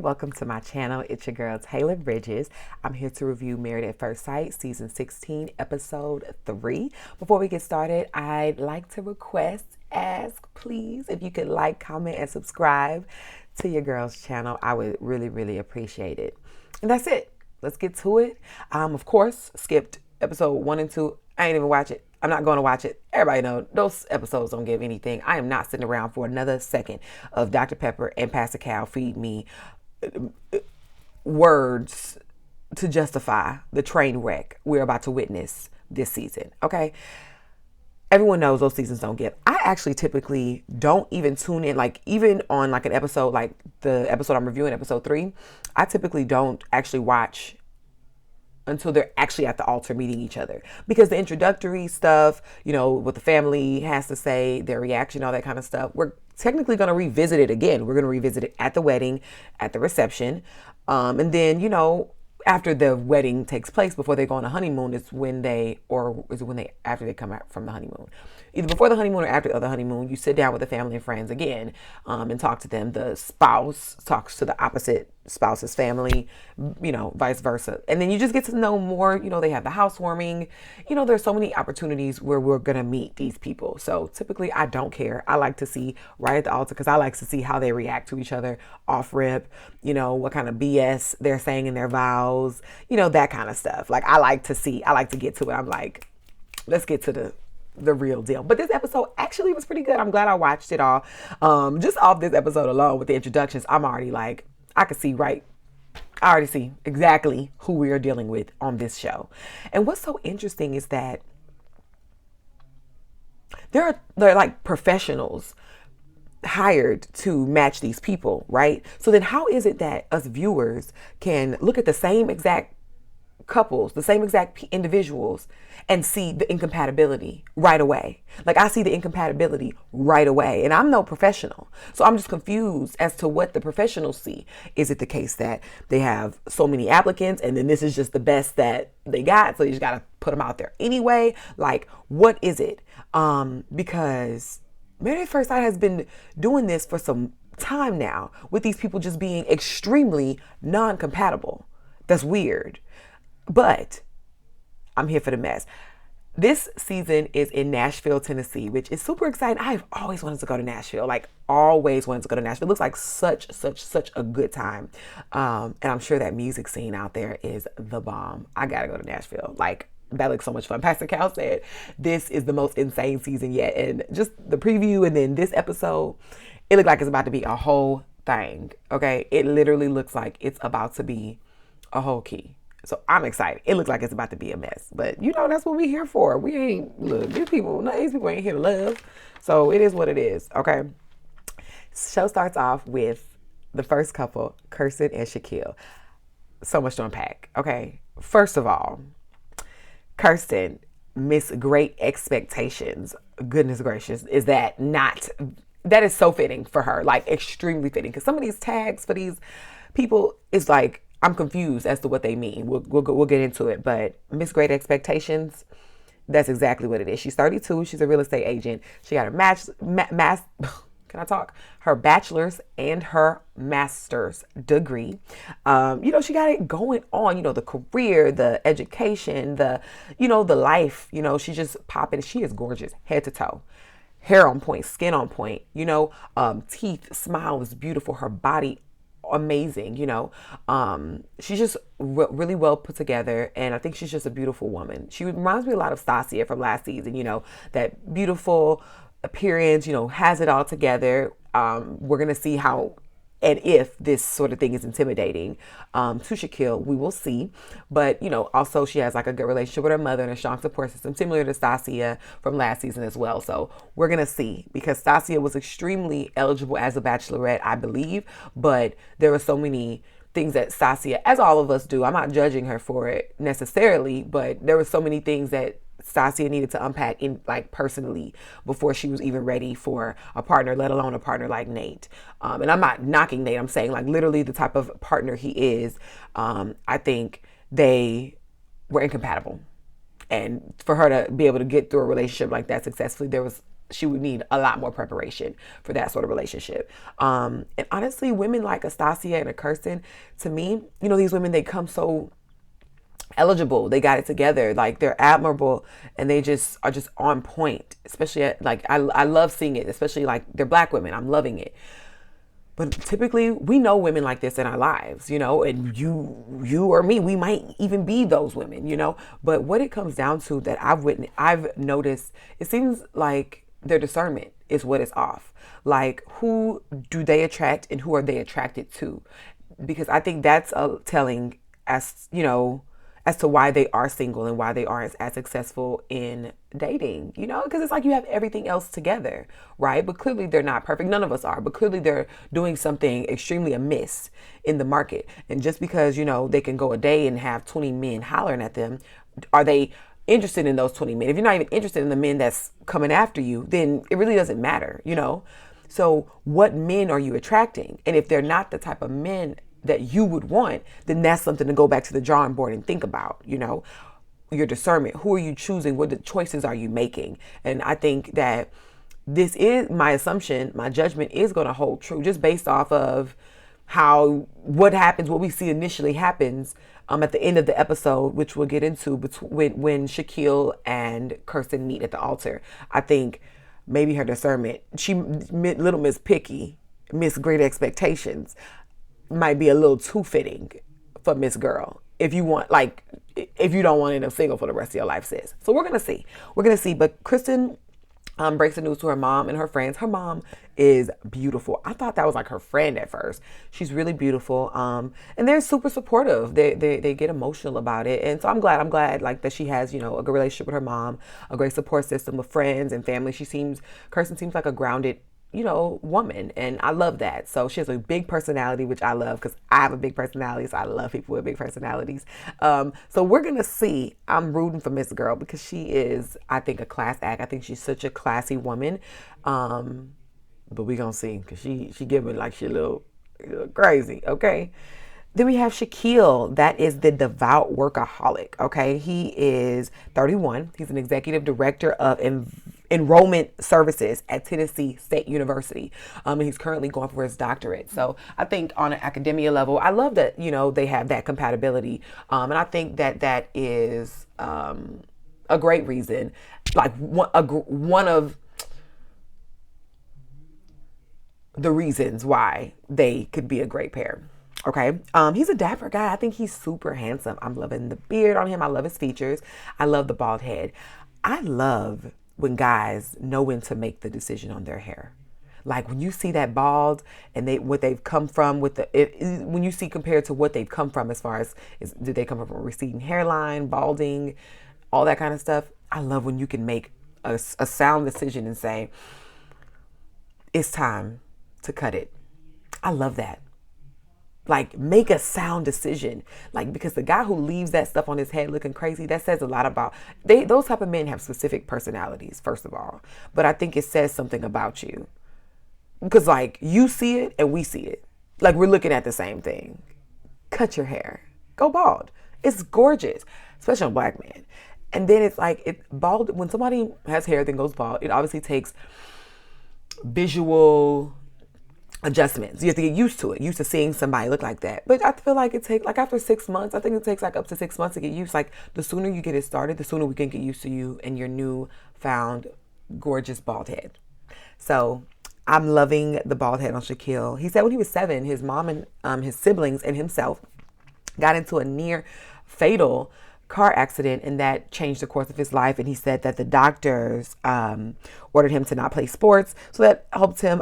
welcome to my channel. It's your girl Taylor Bridges. I'm here to review Married at First Sight season 16 episode 3. Before we get started, I'd like to ask please if you could like, comment, and subscribe to your girl's channel. I would really appreciate it. And that's it. Let's get to it. Of course, skipped episode 1 and 2. I ain't even watch it. I'm not going to watch it. Everybody know those episodes don't give anything. I am not sitting around for another second of Dr. Pepper and Pastor Cal feed me words to justify the train wreck we're about to witness this season. Okay. Everyone knows those seasons don't get. I actually typically don't even tune in, like even on like an episode, like the episode I'm reviewing, episode 3, I typically don't actually watch until they're actually at the altar meeting each other, because the introductory stuff, you know, what the family has to say, their reaction, all that kind of stuff, we're technically going to revisit it again. We're going to revisit it at the wedding, at the reception. And then, you know, after the wedding takes place, before they go on a honeymoon, is when they, or is it when they, after they come out from the honeymoon? Either before the honeymoon or after the honeymoon, you sit down with the family and friends again, and talk to them. The spouse talks to the opposite spouse's family, you know, vice versa. And then you just get to know more. You know, they have the housewarming. You know, there's so many opportunities where we're going to meet these people. So typically I don't care. I like to see right at the altar, because I like to see how they react to each other off rip, you know, what kind of BS they're saying in their vows, you know, that kind of stuff. Like I like to get to it. I'm like, let's get to the real deal. But this episode actually was pretty good. I'm glad I watched it all. Just off this episode alone with the introductions, I'm already like, I already see exactly who we are dealing with on this show. And what's so interesting is that they're like professionals hired to match these people, right? So then how is it that us viewers can look at the same exact couples, the same exact individuals, and see the incompatibility right away? Like I see the incompatibility right away, and I'm no professional. So I'm just confused as to what the professionals see. Is it the case that they have so many applicants and then this is just the best that they got, so you just got to put them out there anyway? Like, what is it? Because Married at First Sight has been doing this for some time now, with these people just being extremely non-compatible. That's weird. But I'm here for the mess. This season is in Nashville, Tennessee, which is super exciting. I've always wanted to go to Nashville, like always wanted to go to Nashville. It looks like such a good time. And I'm sure that music scene out there is the bomb. I gotta go to Nashville. Like, that looks so much fun. Pastor Cal said this is the most insane season yet. And just the preview and then this episode, it looked like it's about to be a whole thing. Okay. It literally looks like it's about to be a whole key. So I'm excited. It looks like it's about to be a mess, but you know, that's what we're here for. We ain't, look, these people ain't here to love. So it is what it is. Okay. Show starts off with the first couple, Kirsten and Shaquille. So much to unpack. Okay. First of all, Kirsten, Miss Great Expectations. Goodness gracious. That is so fitting for her. Like extremely fitting. Cause some of these tags for these people is like, I'm confused as to what they mean. We'll get into it. But Miss Great Expectations, that's exactly what it is. She's 32. She's a real estate agent. She got her can I talk? Her bachelor's and her master's degree. You know, she got it going on, you know, the career, the education, the life, you know, she's just popping. She is gorgeous, head to toe. Hair on point, skin on point, you know, teeth, smile is beautiful. Her body, amazing, you know. She's just really well put together, and I think she's just a beautiful woman. She reminds me a lot of Stasia from last season, you know, that beautiful appearance, you know, has it all together. We're gonna see how and if this sort of thing is intimidating to Shaquille. We will see. But, you know, also she has like a good relationship with her mother and a strong support system, similar to Stasia from last season as well. So we're going to see, because Stasia was extremely eligible as a bachelorette, I believe. But there were so many things that Stasia, as all of us do, I'm not judging her for it necessarily, but there were so many things that Stasia needed to unpack in like personally before she was even ready for a partner, let alone a partner like Nate. And I'm not knocking Nate. I'm saying like literally the type of partner he is. I think they were incompatible. And for her to be able to get through a relationship like that successfully, there was she would need a lot more preparation for that sort of relationship. And honestly, women like Astasia and a Kirsten, to me, these women, they come so eligible. They got it together. Like, they're admirable, and they just are just on point. Especially I love seeing it. Especially like they're Black women. I'm loving it. But typically, we know women like this in our lives, and you or me, we might even be those women, But what it comes down to that I've noticed, it seems like their discernment is what is off. Like, who do they attract and who are they attracted to? Because I think that's telling, as to why they are single and why they aren't as successful in dating, because it's like you have everything else together, right? But clearly they're not perfect. None of us are, but clearly they're doing something extremely amiss in the market. And just because, they can go a day and have 20 men hollering at them, are they interested in those 20 men? If you're not even interested in the men that's coming after you, then it really doesn't matter, So what men are you attracting? And if they're not the type of men that you would want, then that's something to go back to the drawing board and think about, your discernment. Who are you choosing? What the choices are you making? And I think that this is my assumption. My judgment is going to hold true just based off of what happens, what we see initially happens at the end of the episode, which we'll get into when Shaquille and Kirsten meet at the altar. I think maybe her discernment, Little Miss Picky, Miss Great Expectations, might be a little too fitting for Miss Girl if you don't want to end up single for the rest of your life, sis. So we're gonna see. But Kristen breaks the news to her mom and her friends. Her mom is beautiful. I thought that was like her friend at first. She's really beautiful, and they're super supportive. They get emotional about it, and so I'm glad like that she has a good relationship with her mom, a great support system of friends and family. Kirsten seems like a grounded woman, and I love that. So she has a big personality, which I love because I have a big personality, so I love people with big personalities. So we're gonna see. I'm rooting for Miss Girl because she is, I think, a class act. I think she's such a classy woman. But we gonna see because she giving like she a little crazy. Okay. Then we have Shaquille. That is the devout workaholic. Okay. He is 31. He's an executive director of enrollment services at Tennessee State University. And he's currently going for his doctorate. So I think on an academia level, I love that, they have that compatibility. And I think that is a great reason. Like one of the reasons why they could be a great pair. Okay. He's a dapper guy. I think he's super handsome. I'm loving the beard on him. I love his features. I love the bald head. I love when guys know when to make the decision on their hair. Like when you see that bald and what they've come from when you see compared to what they've come from as far as did they come from a receding hairline, balding, all that kind of stuff. I love when you can make a sound decision and say, it's time to cut it. I love that. Like, make a sound decision. Like, because the guy who leaves that stuff on his head looking crazy, that says a lot about those type of men have specific personalities, first of all. But I think it says something about you. Because like you see it and we see it. Like we're looking at the same thing. Cut your hair. Go bald. It's gorgeous, especially on Black men. And then it's like bald. When somebody has hair then goes bald, it obviously takes visual adjustments. You have to get used to it, used to seeing somebody look like that. But I feel like it takes like after 6 months, I think it takes like up to 6 months to get used. Like the sooner you get it started, the sooner we can get used to you and your new found gorgeous bald head. So I'm loving the bald head on Shaquille. He said when he was 7, his mom and his siblings and himself got into a near fatal car accident, and that changed the course of his life. And he said that the doctors ordered him to not play sports, so that helped him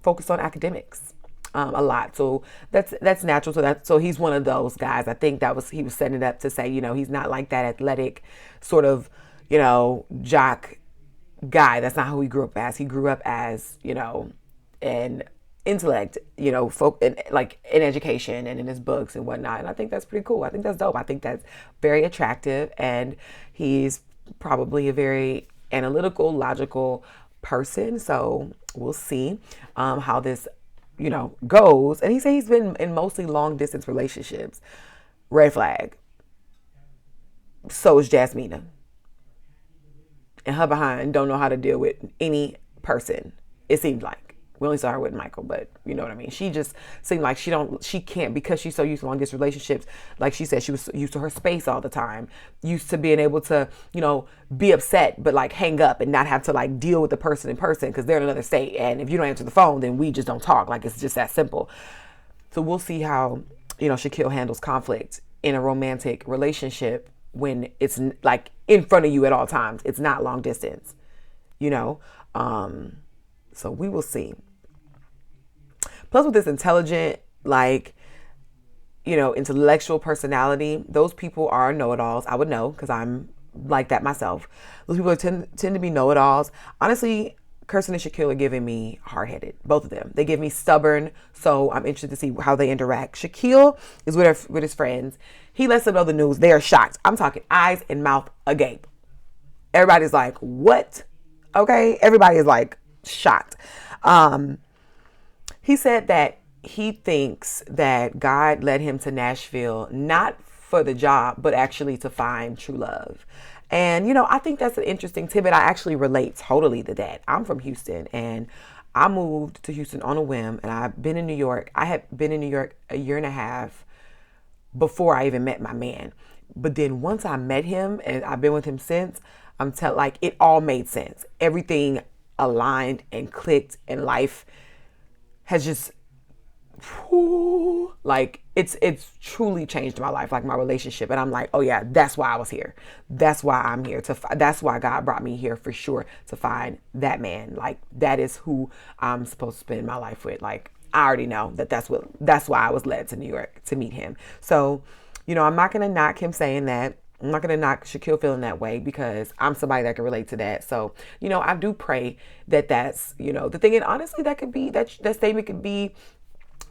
focus on academics a lot. So that's natural. So he's one of those guys. I think he was setting it up to say, he's not like that athletic sort of, jock guy. That's not who he grew up as. He grew up as, an intellect, in education and in his books and whatnot. And I think that's pretty cool. I think that's dope. I think that's very attractive. And he's probably a very analytical, logical person. So we'll see how this, goes. And he said he's been in mostly long distance relationships. Red flag. So is Jasmina. and her behind don't know how to deal with any person. It seems like we only saw her with Michael, but you know what I mean. She just seemed like she can't, because she's so used to long distance relationships. Like she said, she was used to her space all the time, used to being able to, be upset but like hang up and not have to like deal with the person in person because they're in another state. And if you don't answer the phone, then we just don't talk. Like it's just that simple. So we'll see how Shaquille handles conflict in a romantic relationship when it's like in front of you at all times. It's not long distance, so we will see. Plus, with this intelligent, intellectual personality, those people are know-it-alls. I would know because I'm like that myself. Those people tend to be know-it-alls. Honestly, Kirsten and Shaquille are giving me hard-headed. Both of them. They give me stubborn, so I'm interested to see how they interact. Shaquille is with his friends. He lets them know the news. They are shocked. I'm talking eyes and mouth agape. Everybody's like, what? Okay? Everybody is like shocked. He said that he thinks that God led him to Nashville not for the job, but actually to find true love. And, I think that's an interesting tidbit. I actually relate totally to that. I'm from Houston, and I moved to Houston on a whim, and I've been in New York. I had been in New York a year and a half before I even met my man. But then once I met him, and I've been with him since, it all made sense. Everything aligned and clicked, and life has just, it's truly changed my life, like my relationship. And I'm like, oh yeah, that's why I was here. That's why I'm here that's why God brought me here for sure, to find that man. Like that is who I'm supposed to spend my life with. Like I already know that's why I was led to New York to meet him. So, I'm not going to knock him saying that. I'm not going to knock Shaquille feeling that way because I'm somebody that can relate to that. So, I do pray that that's, the thing. And honestly, that statement could be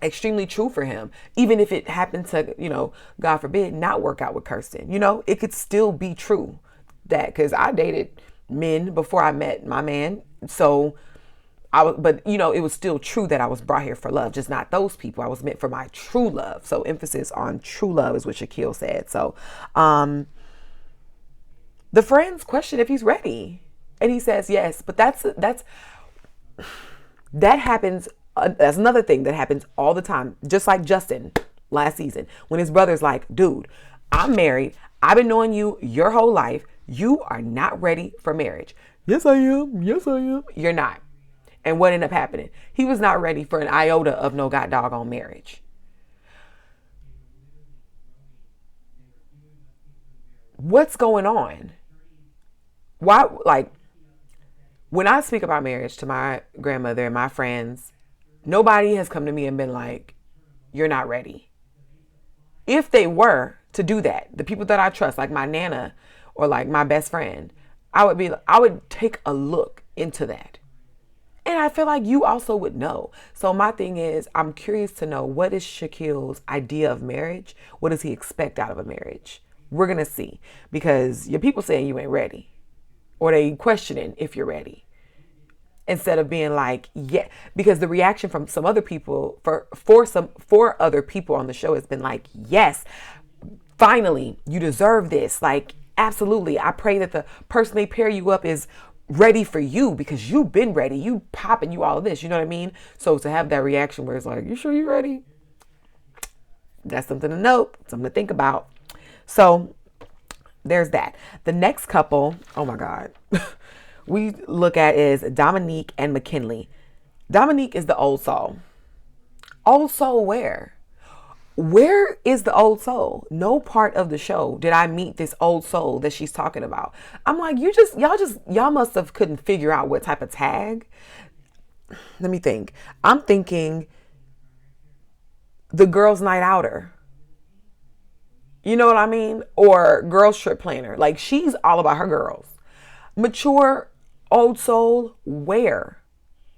extremely true for him. Even if it happened to, God forbid, not work out with Kirsten, it could still be true because I dated men before I met my man. So it was still true that I was brought here for love, just not those people. I was meant for my true love. So emphasis on true love is what Shaquille said. So, the friends question if he's ready, and he says yes. But that happens. That's another thing that happens all the time. Just like Justin last season, when his brother's like, dude, I'm married. I've been knowing you your whole life. You are not ready for marriage. Yes, I am. Yes, I am. You're not. And what ended up happening? He was not ready for an iota of no god doggone marriage. What's going on? Why, when I speak about marriage to my grandmother and my friends, nobody has come to me and been like, you're not ready. If they were to do that, the people that I trust, like my Nana or like my best friend, I would take a look into that. And I feel like you also would know. So my thing is, I'm curious to know, what is Shaquille's idea of marriage? What does he expect out of a marriage? We're going to see, because your people saying you ain't ready, or they questioning if you're ready, instead of being like, yeah, because the reaction from some other people for other people on the show has been like, yes, finally, you deserve this. Like, absolutely. I pray that the person they pair you up is ready for you, because you've been ready. You popping, you all of this, you know what I mean? So to have that reaction where it's like, you sure you're ready? That's something to note, something to think about. So there's that. The next couple, oh my God, we look at is Dominique and McKinley. Dominique is the old soul. Old soul where? Where is the old soul? No part of the show did I meet this old soul that she's talking about. I'm like, y'all must have couldn't figure out what type of tag. Let me think. I'm thinking the girls' night outer. You know what I mean? Or girls trip planner. Like, she's all about her girls. Mature old soul, where?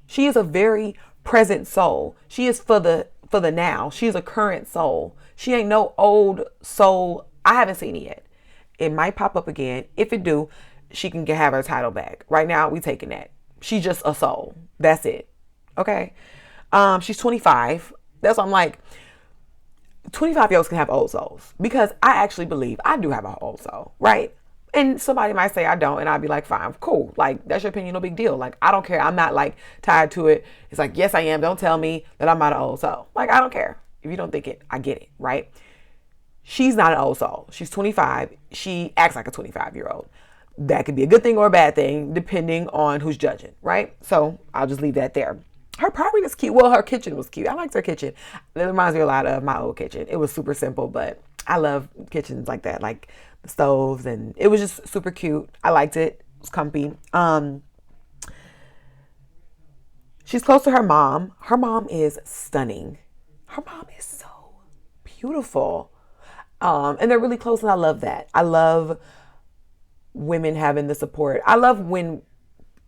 She is a very present soul. She is for the now. She is a current soul. She ain't no old soul. I haven't seen it yet. It might pop up again. If it do, she can have her title back. Right now, we taking that. She's just a soul. That's it. Okay? She's 25. That's why I'm like, 25-year-olds can have old souls, because I actually believe I do have an old soul, right? And somebody might say I don't, and I'd be like, fine, cool. Like, that's your opinion, no big deal. Like, I don't care. I'm not like tied to it. It's like, yes, I am. Don't tell me that I'm not an old soul. Like, I don't care. If you don't think it, I get it, right? She's not an old soul. She's 25. She acts like a 25-year-old. That could be a good thing or a bad thing, depending on who's judging, right? So I'll just leave that there. Her property is cute. Well, her kitchen was cute. I liked her kitchen. It reminds me a lot of my old kitchen. It was super simple, but I love kitchens like that, like the stoves, and it was just super cute. I liked it. It was comfy. She's close to her mom. Her mom is stunning. Her mom is so beautiful. And they're really close, and I love that. I love women having the support. I love when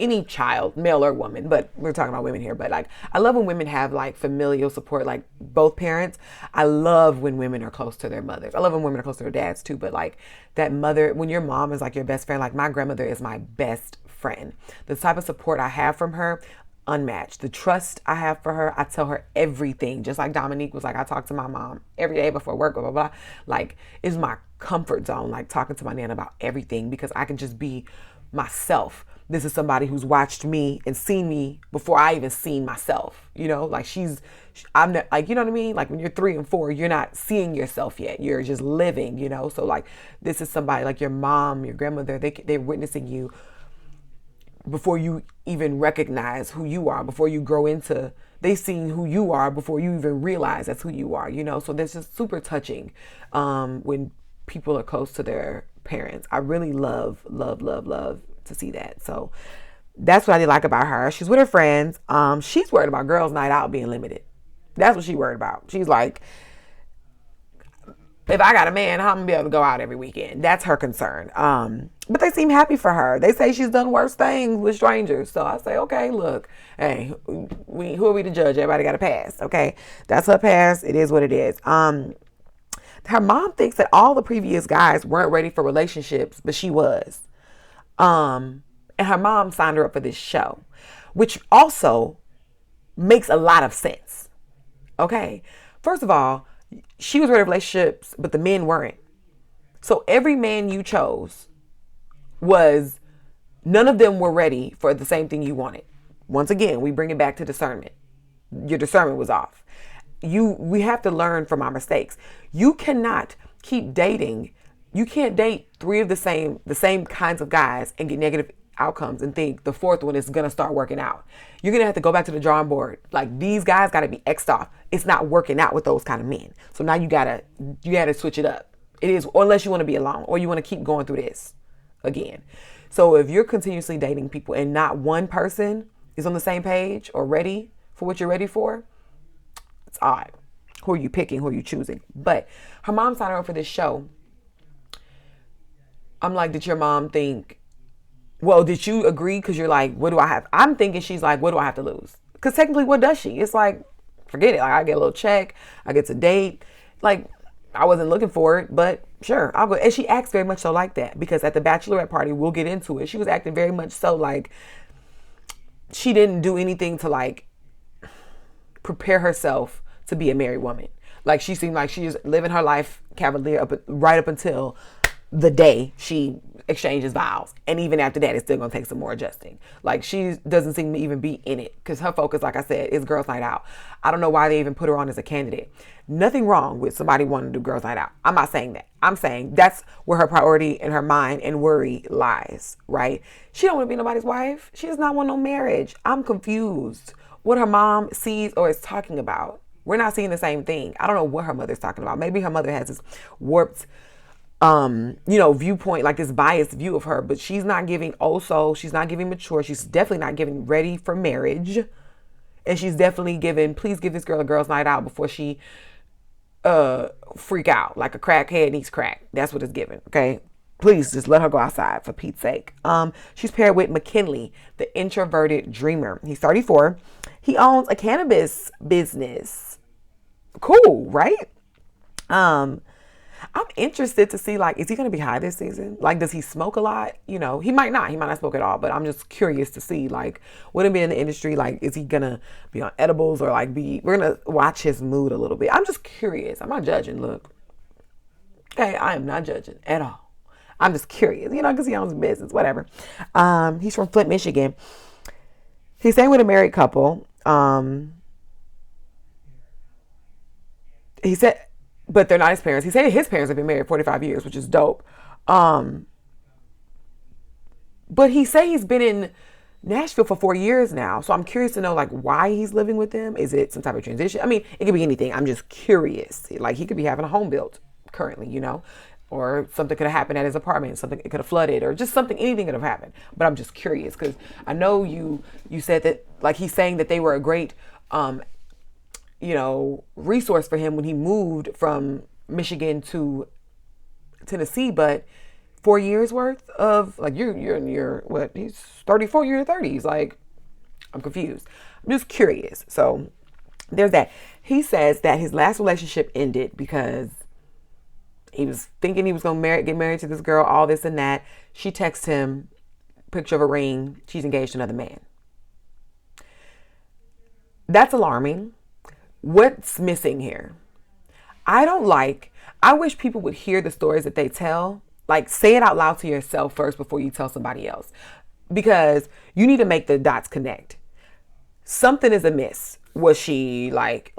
any child, male or woman, but we're talking about women here, but like, I love when women have like familial support, like both parents. I love when women are close to their mothers. I love when women are close to their dads too, but like that mother, when your mom is like your best friend, like my grandmother is my best friend. The type of support I have from her, unmatched. The trust I have for her, I tell her everything. Just like Dominique was like, I talk to my mom every day before work, blah, blah, blah. Like, it's my comfort zone, like talking to my nan about everything, because I can just be myself. This is somebody who's watched me and seen me before I even seen myself, you know, like I'm not, like, you know what I mean? Like when you're 3 and 4, you're not seeing yourself yet. You're just living, you know? So like, this is somebody like your mom, your grandmother, they're witnessing you before you even recognize who you are, before you grow into, they seen who you are before you even realize that's who you are, you know? So that's just super touching when people are close to their parents. I really love to see that. So that's what I did like about her. She's with her friends. She's worried about girls' night out being limited. That's what she's worried about. She's like, if I got a man, how am I gonna be able to go out every weekend? That's her concern. But they seem happy for her. They say she's done worse things with strangers. So I say, okay, look, hey, who are we to judge? Everybody got a pass, okay? That's her pass. It is what it is. Her mom thinks that all the previous guys weren't ready for relationships, but she was. And her mom signed her up for this show, which also makes a lot of sense. Okay. First of all, she was ready for relationships, but the men weren't. So every man you chose none of them were ready for the same thing you wanted. Once again, we bring it back to discernment. Your discernment was off. We have to learn from our mistakes. You cannot keep dating. You can't date 3 of the same kinds of guys and get negative outcomes and think the 4th one is going to start working out. You're going to have to go back to the drawing board. Like, these guys got to be X'd off. It's not working out with those kind of men. So now you got to switch it up. It is, or unless you want to be alone or you want to keep going through this again. So if you're continuously dating people and not one person is on the same page or ready for what you're ready for, it's odd. Who are you picking? Who are you choosing? But her mom signed her up for this show. I'm like, did your mom think, well, did you agree? Because you're like, what do I have? I'm thinking she's like, what do I have to lose? Because technically, what does she? It's like, forget it. Like, I get a little check. I get to date. Like, I wasn't looking for it, but sure, I'll go. And she acts very much so like that, because at the bachelorette party, we'll get into it, she was acting very much so like she didn't do anything to like prepare herself to be a married woman. Like, she seemed like she was living her life cavalier right up until the day she exchanges vows. And even after that, it's still going to take some more adjusting. Like, she doesn't seem to even be in it, because her focus, like I said, is girls' night out. I don't know why they even put her on as a candidate. Nothing wrong with somebody wanting to do girls' night out. I'm not saying that. I'm saying that's where her priority and her mind and worry lies, right? She don't want to be nobody's wife. She does not want no marriage. I'm confused what her mom sees or is talking about. We're not seeing the same thing. I don't know what her mother's talking about. Maybe her mother has this warped viewpoint, like this biased view of her, but she's not giving also, she's not giving mature. She's definitely not giving ready for marriage. And she's definitely giving, please give this girl a girl's night out before she freak out like a crackhead needs crack. That's what it's giving. Okay. Please just let her go outside, for Pete's sake. She's paired with McKinley, the introverted dreamer. He's 34. He owns a cannabis business. Cool, right? I'm interested to see, like, is he going to be high this season? Like, does he smoke a lot? You know, he might not smoke at all, but I'm just curious to see, like, would he be in the industry? Like, is he going to be on edibles or like we're going to watch his mood a little bit. I'm just curious. I'm not judging. Look, okay, I am not judging at all. I'm just curious, because he owns a business, whatever. He's from Flint, Michigan. He's staying with a married couple. He said, but they're not his parents. He said his parents have been married 45 years, which is dope. Um, but he said he's been in Nashville for 4 years now. So I'm curious to know like why he's living with them. Is it some type of transition? I mean, it could be anything. I'm just curious. Like he could be having a home built currently, or something could have happened at his apartment. Something, it could have flooded, or just something. Anything could have happened. But I'm just curious because I know you said that like he's saying that they were a great resource for him when he moved from Michigan to Tennessee, but 4 years worth of like you're in your what, he's 34, you're in your 30s. Like I'm confused. I'm just curious. So there's that. He says that his last relationship ended because he was thinking he was gonna get married to this girl, all this and that. She texts him picture of a ring. She's engaged to another man. That's alarming. What's missing here? I wish people would hear the stories that they tell. Like, say it out loud to yourself first before you tell somebody else. Because you need to make the dots connect. Something is amiss. Was she like,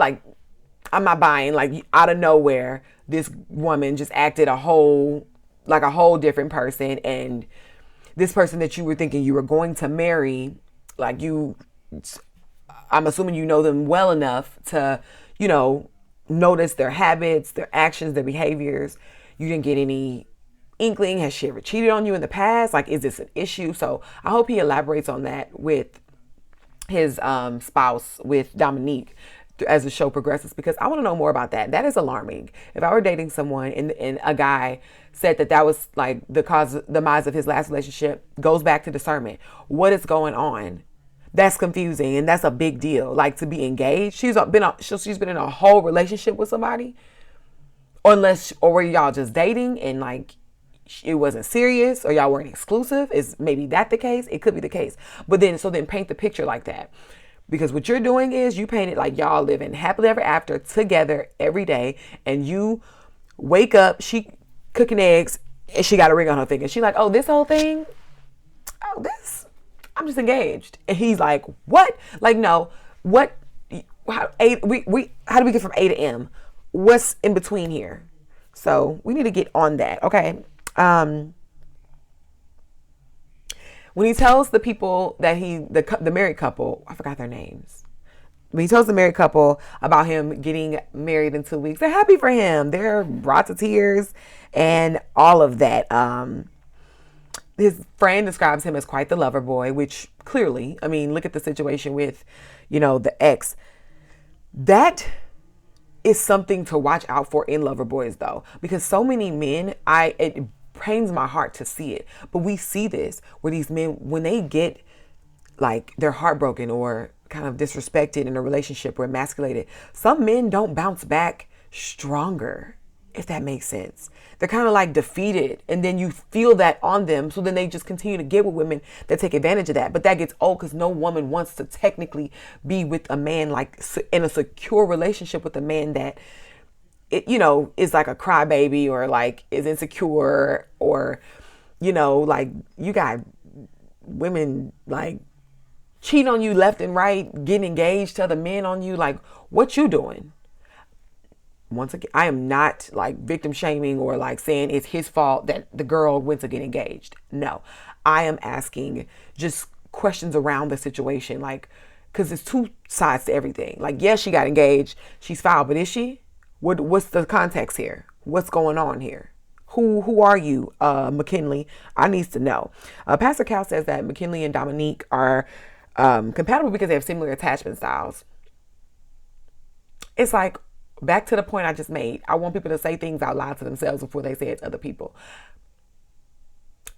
I'm not buying, like, out of nowhere, this woman just acted a whole different person. And this person that you were thinking you were going to marry, like, I'm assuming you know them well enough to, notice their habits, their actions, their behaviors. You didn't get any inkling. Has she ever cheated on you in the past? Like, is this an issue? So I hope he elaborates on that with his spouse, with Dominique, as the show progresses, because I want to know more about that. That is alarming. If I were dating someone and a guy said that was like the demise of his last relationship, goes back to discernment. What is going on? That's confusing, and that's a big deal. Like, to be engaged, she's been in a whole relationship with somebody, or were y'all just dating and like it wasn't serious, or y'all weren't exclusive? Is maybe that the case? It could be the case, but then paint the picture like that, because what you're doing is you paint it like y'all living happily ever after together every day, and you wake up, she cooking eggs, and she got a ring on her finger. She like, oh, this whole thing, I'm just engaged. And he's like, what? Like, no, what? How do we get from A to M? What's in between here? So we need to get on that. Okay. When he tells the people that the married couple, I forgot their names. When he tells the married couple about him getting married in 2 weeks, they're happy for him. They're brought to tears and all of that. His friend describes him as quite the lover boy, which clearly, I mean, look at the situation with, the ex. That is something to watch out for in lover boys, though, because so many men, it pains my heart to see it, but we see this where these men, when they get like they're heartbroken or kind of disrespected in a relationship or emasculated, some men don't bounce back stronger, if that makes sense. They're kind of like defeated, and then you feel that on them. So then they just continue to get with women that take advantage of that. But that gets old because no woman wants to technically be with a man like in a secure relationship with a man that is like a crybaby or like is insecure, or like you got women like cheating on you left and right, getting engaged to other men on you. Like, what you doing? Once again, I am not like victim shaming or like saying it's his fault that the girl went to get engaged. No, I am asking just questions around the situation. Like, cause there's two sides to everything. Like, yes, she got engaged. She's foul, but is she? What's the context here? What's going on here? Who are you, McKinley? I need to know. Pastor Cal says that McKinley and Dominique are compatible because they have similar attachment styles. It's like, back to the point I just made. I want people to say things out loud to themselves before they say it to other people.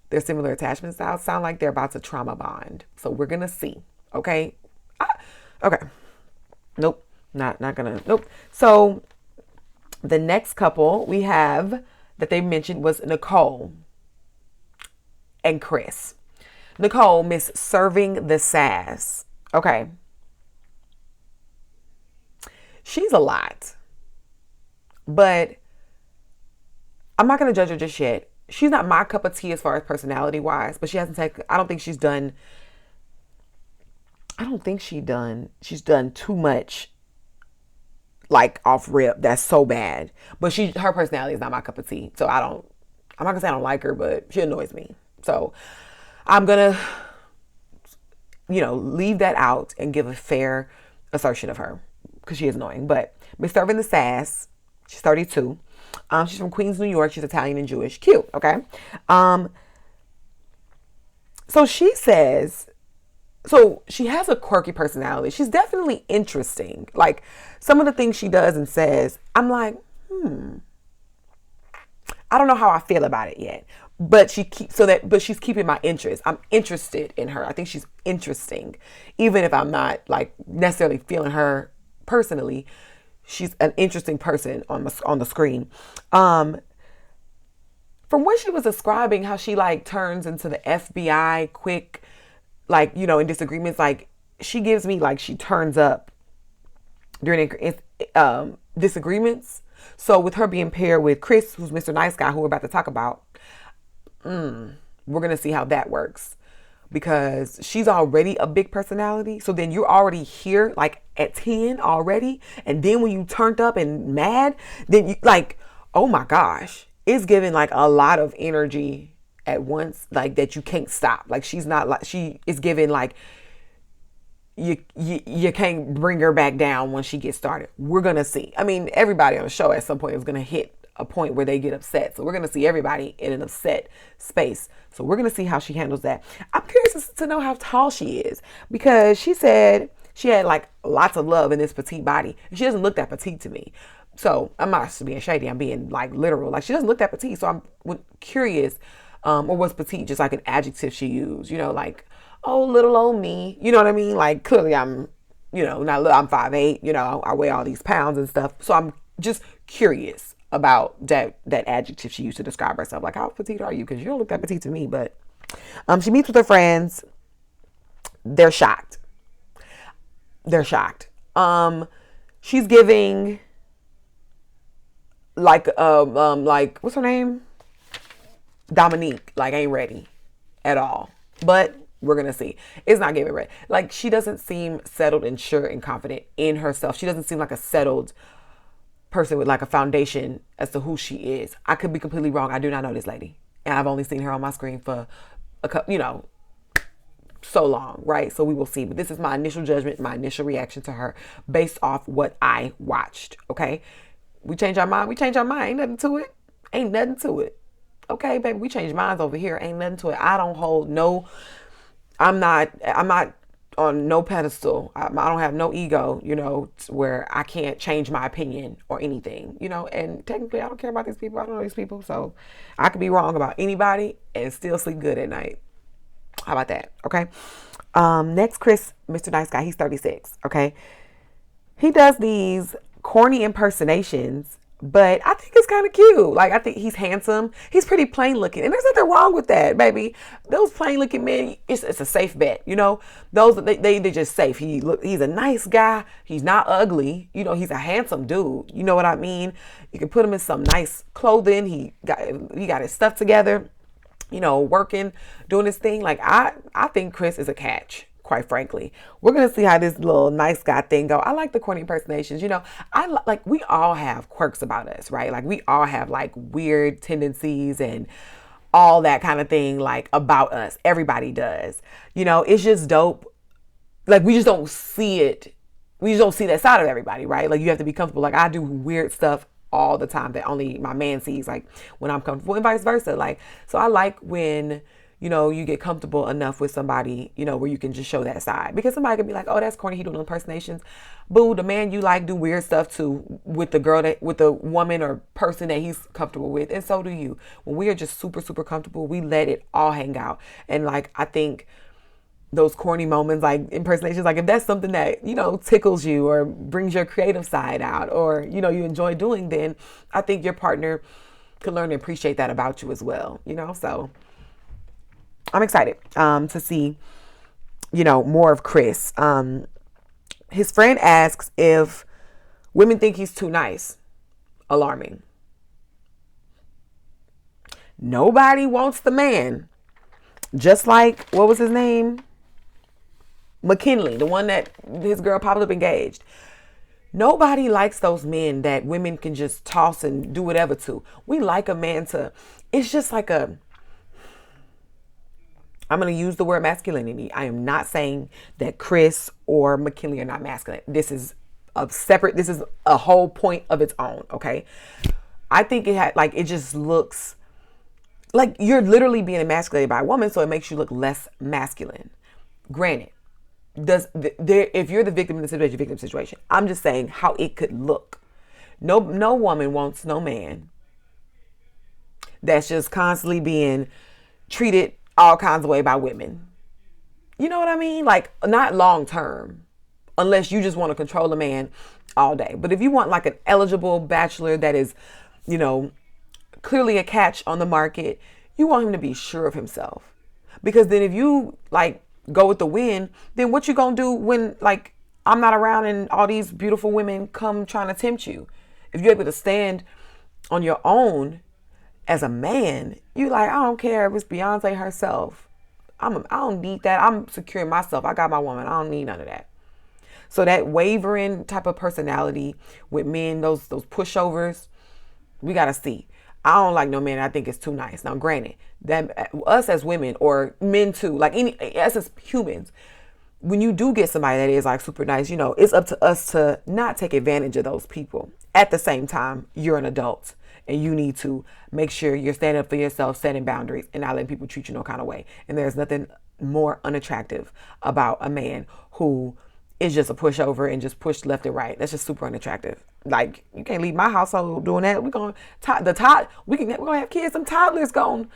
Their similar attachment styles sound like they're about to trauma bond. So we're going to see. Okay. Okay. Nope. Not gonna. Nope. So the next couple we have that they mentioned was Nicole and Chris. Nicole, Miss Serving the Sass. Okay. She's a lot. But I'm not going to judge her just yet. she's not my cup of tea as far as personality wise, but she hasn't taken, I don't think she's done too much like off rip that's so bad. But her personality is not my cup of tea. So I'm not gonna say I don't like her, but she annoys me. So I'm gonna, leave that out and give a fair assertion of her because she is annoying. But Miss Serving the Sass, she's 32. She's from Queens, New York. She's Italian and Jewish. Cute, okay? Um, so she says, so she has a quirky personality. She's definitely interesting. Like some of the things she does and says, I'm like, I don't know how I feel about it yet. But she's keeping my interest. I'm interested in her. I think she's interesting. Even if I'm not like necessarily feeling her personally, she's an interesting person on the screen. From what she was describing, how she like turns into the FBI quick, like, in disagreements, like she gives me like she turns up during disagreements. So with her being paired with Chris, who's Mr. Nice Guy, who we're about to talk about, we're going to see how that works because she's already a big personality. So then you're already here like at 10 already. And then when you turned up and mad, then you like, oh my gosh, it's giving like a lot of energy at once, like that you can't stop. Like she's not like, she is giving like, you can't bring her back down when she gets started. We're going to see. I mean, everybody on the show at some point is going to hit a point where they get upset. So we're going to see everybody in an upset space. So we're going to see how she handles that. I'm curious to know how tall she is because she said she had like lots of love in this petite body. And she doesn't look that petite to me. So I'm not being shady. I'm being like literal. Like she doesn't look that petite. So I'm curious, or was petite just like an adjective she used, like, oh, little old me. You know what I mean? Like clearly I'm, not little, I'm 5'8", I weigh all these pounds and stuff. So I'm just curious about that adjective she used to describe herself. Like, how petite are you? Because you don't look that petite to me. But she meets with her friends. They're shocked. She's giving like what's her name? Dominique. Like ain't ready at all. But we're going to see. It's not giving ready. Like she doesn't seem settled and sure and confident in herself. She doesn't seem like a settled person with like a foundation as to who she is. I could be completely wrong. I do not know this lady. And I've only seen her on my screen for so long, right? So we will see. But this is my initial judgment, my initial reaction to her based off what I watched. Okay. We change our mind. Ain't nothing to it. Okay, baby, we change minds over here. Ain't nothing to it. I don't hold no, I'm not on no pedestal. I don't have no ego, where I can't change my opinion or anything, and technically I don't care about these people. I don't know these people. So I could be wrong about anybody and still sleep good at night. How about that? Okay. Next, Chris, Mr. Nice Guy. He's 36. Okay. He does these corny impersonations, but I think it's kind of cute. Like, I think he's handsome. He's pretty plain looking. And there's nothing wrong with that, baby. Those plain looking men, it's a safe bet, Those, they just safe. He's a nice guy. He's not ugly. He's a handsome dude. You know what I mean? You can put him in some nice clothing. He got his stuff together, working, doing his thing. Like, I think Chris is a catch. Quite frankly, we're going to see how this little nice guy thing go. I like the corny impersonations. We all have quirks about us, right? Like we all have like weird tendencies and all that kind of thing, like about us. Everybody does, it's just dope. Like we just don't see it. We just don't see that side of everybody, right? Like you have to be comfortable. Like I do weird stuff all the time that only my man sees, like when I'm comfortable and vice versa. Like, so I like when, you get comfortable enough with somebody, where you can just show that side. Because somebody could be like, oh, that's corny, he doing impersonations. Boo, the man you like do weird stuff too with the woman or person that he's comfortable with. And so do you. When we are just super, super comfortable, we let it all hang out. And like, I think those corny moments, like impersonations, like if that's something that, tickles you or brings your creative side out or, you enjoy doing, then I think your partner can learn to appreciate that about you as well, so I'm excited to see, more of Chris. His friend asks if women think he's too nice. Alarming. Nobody wants the man. Just like, what was his name? McKinley, the one that his girl popped up engaged. Nobody likes those men that women can just toss and do whatever to. We like a man to, it's just like a, I'm going to use the word masculinity. I am not saying that Chris or McKinley are not masculine. This is this is a whole point of its own, okay? I think it just looks like you're literally being emasculated by a woman, so it makes you look less masculine. Granted, if you're the victim in the situation, victim situation, I'm just saying how it could look. No woman wants no man that's just constantly being treated all kinds of way by women. You know what I mean? Like, not long term, unless you just want to control a man all day. But if you want like an eligible bachelor that is, clearly a catch on the market, you want him to be sure of himself. Because then if you like go with the wind, then what you gonna do when like I'm not around and all these beautiful women come trying to tempt you? If you're able to stand on your own as a man, you like, I don't care if it's Beyonce herself. I don't need that. I'm securing myself. I got my woman. I don't need none of that. So that wavering type of personality with men, those pushovers, we gotta see. I don't like no man I think is too nice. Now, granted, that us as women or men too, like us as humans, when you do get somebody that is like super nice, it's up to us to not take advantage of those people. At the same time, you're an adult and you need to make sure you're standing up for yourself, setting boundaries, and not letting people treat you no kind of way. And there's nothing more unattractive about a man who is just a pushover and just pushed left and right. That's just super unattractive. Like, you can't leave my household doing that. We're gonna have kids. Some toddlers gonna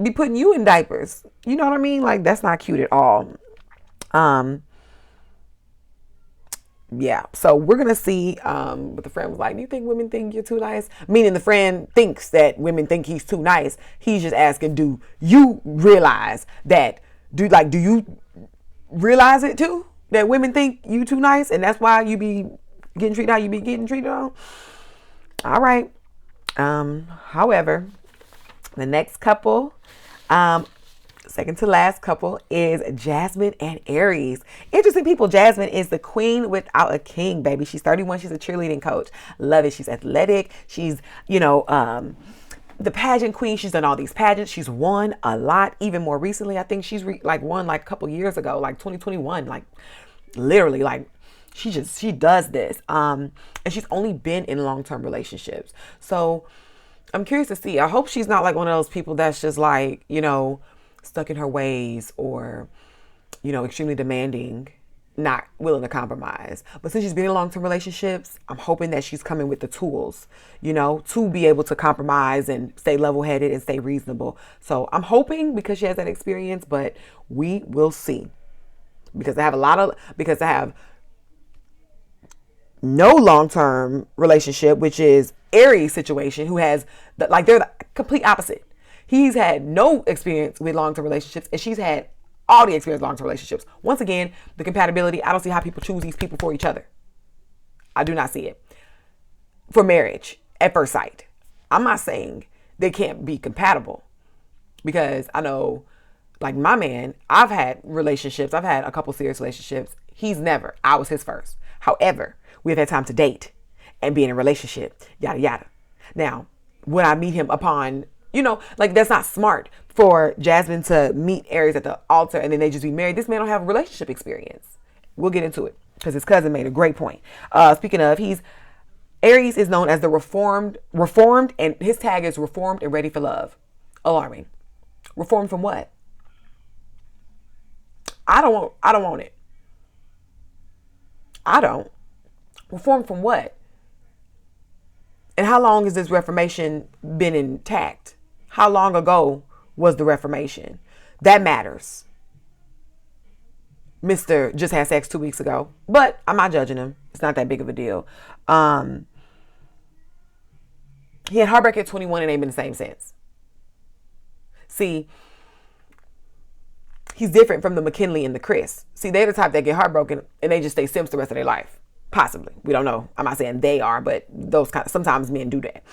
be putting you in diapers. You know what I mean? Like, that's not cute at all. Yeah. So we're gonna see. But the friend was like, "Do you think women think you're too nice?" Meaning the friend thinks that women think he's too nice. He's just asking, "Do you realize that? Do you realize it too? That women think you too nice, and that's why you be getting treated how you be getting treated on?" All right. However, the next couple, second to last couple, is Jasmine and Aries. Interesting people. Jasmine is the queen without a king, baby. She's 31. She's a cheerleading coach. Love it. She's athletic. She's, the pageant queen. She's done all these pageants. She's won a lot. Even more recently, I think she's won like a couple years ago, like 2021, like literally, like she does this. And she's only been in long-term relationships. So I'm curious to see. I hope she's not like one of those people that's just like, stuck in her ways or, extremely demanding, not willing to compromise. But since she's been in long-term relationships, I'm hoping that she's coming with the tools, to be able to compromise and stay level-headed and stay reasonable. So I'm hoping, because she has that experience, but we will see. Because I have no long-term relationship, which is Aries' situation, who has they're the complete opposite. He's had no experience with long-term relationships, and she's had all the experience with long-term relationships. Once again, the compatibility, I don't see how people choose these people for each other. I do not see it. For marriage at first sight. I'm not saying they can't be compatible, because I know, like my man, I've had relationships. I've had a couple serious relationships. He's never. I was his first. However, we've had time to date and be in a relationship, yada, yada. Now, when I meet him upon, that's not smart for Jasmine to meet Aries at the altar and then they just be married. This man don't have a relationship experience. We'll get into it because his cousin made a great point. Speaking of, Aries is known as the reformed, and his tag is reformed and ready for love. Alarming. Reformed from what? I don't want it. I don't. Reformed from what? And how long has this Reformation been intact? How long ago was the Reformation? That matters. Mr. just had sex 2 weeks ago, but I'm not judging him. It's not that big of a deal. He had heartbreak at 21 and ain't been the same since. See, he's different from the McKinley and the Chris. See, they're the type that get heartbroken and they just stay simps the rest of their life. Possibly. We don't know. I'm not saying they are, but sometimes men do that.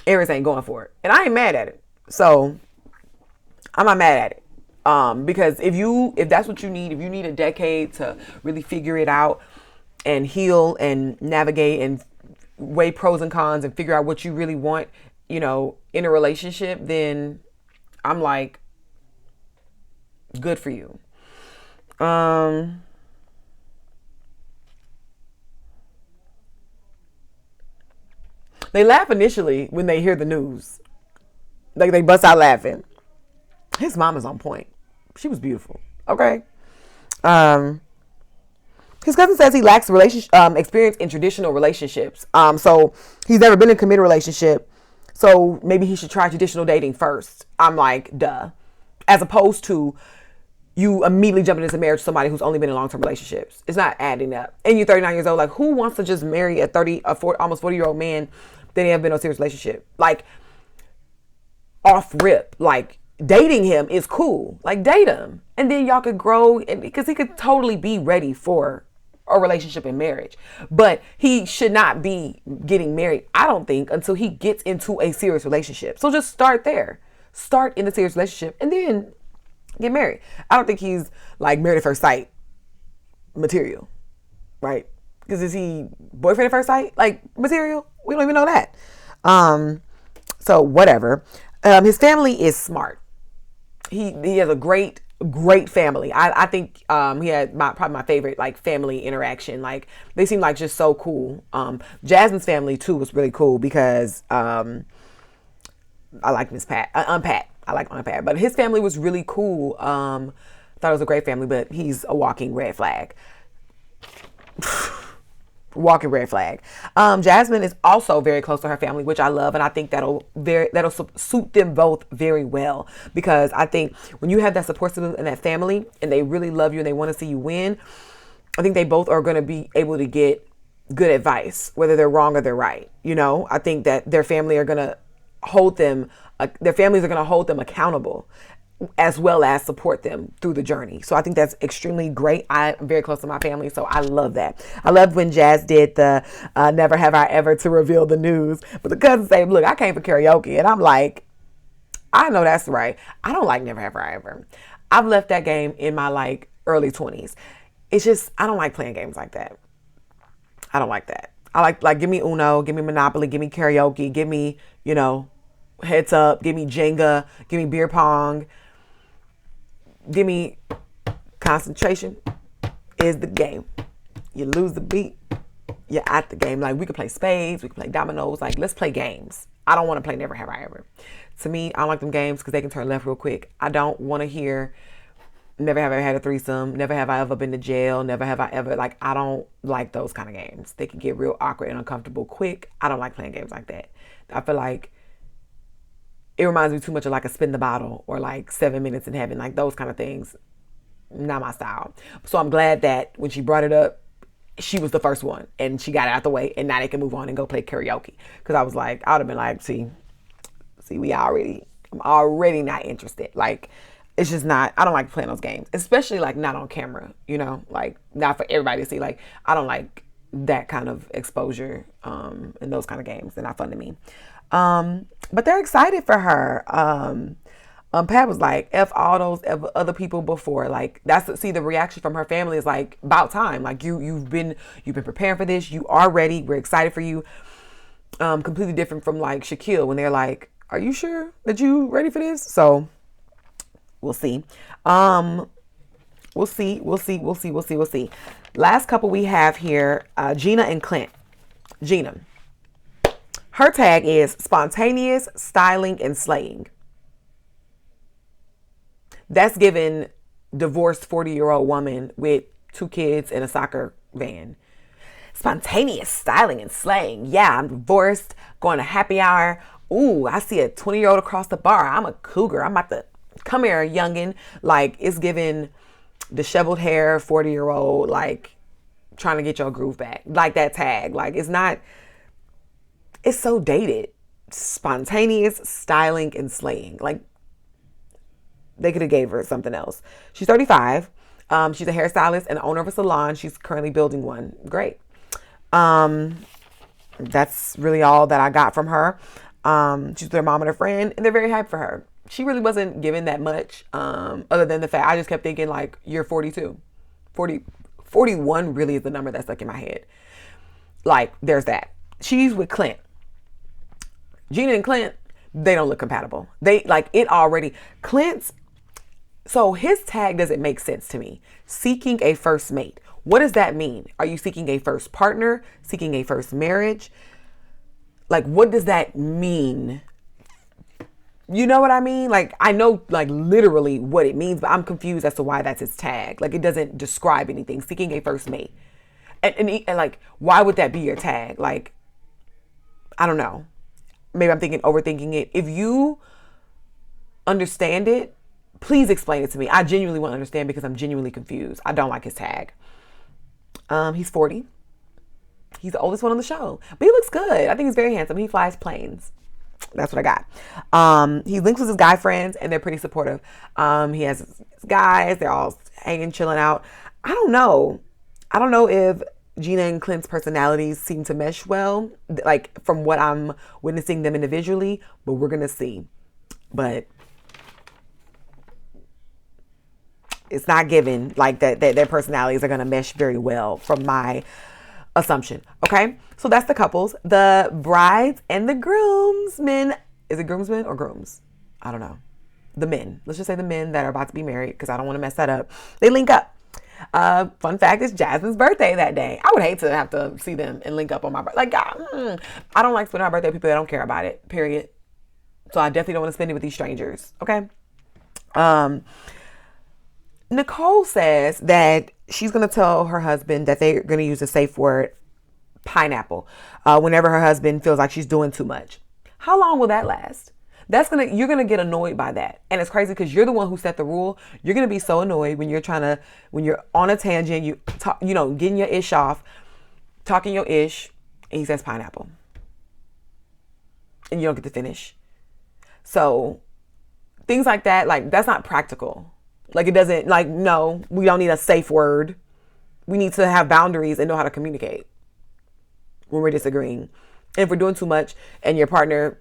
Aries ain't going for it. And I ain't mad at it. So I'm not mad at it. Because if that's what you need, if you need a decade to really figure it out and heal and navigate and weigh pros and cons and figure out what you really want, in a relationship, then I'm like, good for you. They laugh initially when they hear the news. Like they bust out laughing. His mom is on point. She was beautiful. Okay. Um, his cousin says he lacks experience in traditional relationships. So he's never been in a committed relationship. So maybe he should try traditional dating first. I'm like, duh. As opposed to you immediately jumping into marriage with somebody who's only been in long-term relationships. It's not adding up. And you're 39 years old. Like, who wants to just marry a 40, almost 40-year-old man that ain't have been in a serious relationship? Like, off rip. Like, dating him is cool. Like, date him. And then y'all could grow, and because he could totally be ready for a relationship and marriage. But he should not be getting married, I don't think, until he gets into a serious relationship. So just start there. Start in the serious relationship and then get married. I don't think he's like married at first sight material, right? Because is he boyfriend at first sight like material? We don't even know that. So whatever. His family is smart. He has a great family. I think he had probably my favorite like family interaction. Like they seem like just so cool. Jasmine's family too was really cool because I like Miss Pat. Pat. I like Aunt Pat, but his family was really cool. Thought it was a great family, but he's a walking red flag. Walking red flag. Jasmine is also very close to her family, which I love, and I think that'll suit them both very well, because I think when you have that support system and that family, and they really love you and they want to see you win, I think they both are going to be able to get good advice, whether they're wrong or they're right. I think that their family are going to hold them. Their families are going to hold them accountable, as well as support them through the journey. So I think that's extremely great. I'm very close to my family, so I love that. I loved when Jazz did the never have I ever to reveal the news. But the cousins say, look, I came for karaoke. And I'm like, I know that's right. I don't like never have I ever. I've left that game in my like early 20s. It's just, I don't like playing games like that. I don't like that. I like give me Uno, give me Monopoly, give me karaoke, give me, heads up, give me Jenga, give me beer pong. Give me concentration is the game. You lose the beat, you're at the game. Like we could play spades, we could play dominoes. Like let's play games. I don't want to play never have I ever. To me, I don't like them games because they can turn left real quick. I don't want to hear never have I ever had a threesome, never have I ever been to jail, never have I ever, like I don't like those kind of games. They can get real awkward and uncomfortable quick. I don't like playing games like that. I feel like it reminds me too much of like a spin the bottle or like 7 minutes in heaven, like those kind of things. Not my style. So I'm glad that when she brought it up, she was the first one and she got it out the way, and now they can move on and go play karaoke. Because I was like, I would have been like, see, I'm already not interested. Like, it's just not, I don't like playing those games, especially like not on camera, like not for everybody to see. Like, I don't like that kind of exposure in those kind of games. They're not fun to me. But they're excited for her. Pat was like, F all those other people before. Like the reaction from her family is like, about time. Like you've been preparing for this. You are ready. We're excited for you. Completely different from like Shaquille when they're like, are you sure that you ready for this? So we'll see. We'll see. Last couple we have here, Gina and Clint. Gina. Her tag is spontaneous, styling, and slaying. That's given divorced 40-year-old woman with 2 kids and a soccer van. Spontaneous, styling, and slaying. Yeah, I'm divorced, going to happy hour. Ooh, I see a 20-year-old across the bar. I'm a cougar. I'm about to come here, youngin'. Like, it's given disheveled hair, 40-year-old, like, trying to get your groove back. Like that tag. Like, it's so dated. Spontaneous, styling, and slaying. Like, they could have gave her something else. She's 35. She's a hairstylist and owner of a salon. She's currently building one. Great. That's really all that I got from her. She's with her mom and her friend, and they're very hyped for her. She really wasn't given that much, other than the fact I just kept thinking, like, you're 42. 41 really is the number that stuck in my head. Like, there's that. She's with Clint. Gina and Clint, they don't look compatible. They, like, it already, Clint's, so his tag doesn't make sense to me. Seeking a first mate. What does that mean? Are you seeking a first partner? Seeking a first marriage? Like, what does that mean? You know what I mean? Like, I know, like, literally what it means, but I'm confused as to why that's his tag. Like, it doesn't describe anything. Seeking a first mate. And like, why would that be your tag? Like, I don't know. Maybe I'm overthinking it. If you understand it, please explain it to me. I genuinely want to understand because I'm genuinely confused. I don't like his tag. He's 40. He's the oldest one on the show, but he looks good. I think he's very handsome. He flies planes. That's what I got. He links with his guy friends and they're pretty supportive. He has his guys. They're all hanging, chilling out. I don't know. I don't know if Gina and Clint's personalities seem to mesh well, like from what I'm witnessing them individually, but we're going to see. But it's not given like that their personalities are going to mesh very well from my assumption. Okay. So that's the couples, the brides and the groomsmen. Is it groomsmen or grooms? I don't know. The men. Let's just say the men that are about to be married because I don't want to mess that up. They link up. Fun fact, it's Jasmine's birthday that day. I would hate to have to see them and link up on my birthday. Like, I don't like spending my birthday with people that don't care about it, period. So I definitely don't want to spend it with these strangers. Okay. Nicole says that she's going to tell her husband that they're going to use the safe word pineapple whenever her husband feels like she's doing too much. How long will that last? You're going to get annoyed by that. And it's crazy because you're the one who set the rule. You're going to be so annoyed when you're on a tangent, you talk, getting your ish off, talking your ish, and he says pineapple. And you don't get to finish. So things like that, like that's not practical. Like it doesn't, like, no, we don't need a safe word. We need to have boundaries and know how to communicate when we're disagreeing. And if we're doing too much and your partner